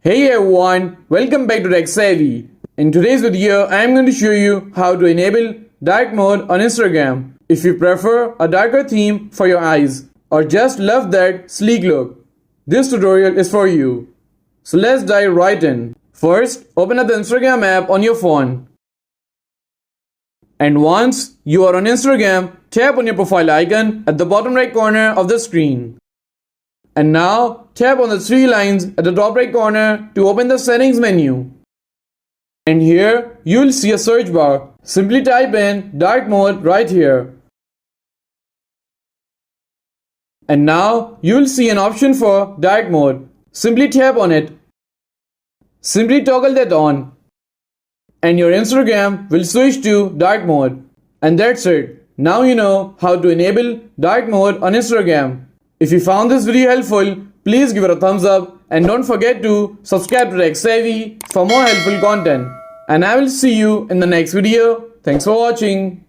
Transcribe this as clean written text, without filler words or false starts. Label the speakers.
Speaker 1: Hey everyone, welcome back to Tech Savvy. In today's video, I am going to show you how to enable dark mode on Instagram if you prefer a darker theme for your eyes or just love that sleek look. This tutorial is for you. So let's dive right in. First, open up the Instagram app on your phone. And once you are on Instagram, tap on your profile icon at the bottom right corner of the screen. And now tap on the three lines at the top right corner to open the settings menu. And here you will see a search bar. Simply type in dark mode right here. And now you will see an option for dark mode. Simply tap on it. Simply toggle that on. And your Instagram will switch to dark mode. And that's it. Now you know how to enable dark mode on Instagram. If you found this video helpful, please give it a thumbs up and don't forget to subscribe to Tech Savvy for more helpful content. And I will see you in the next video. Thanks for watching.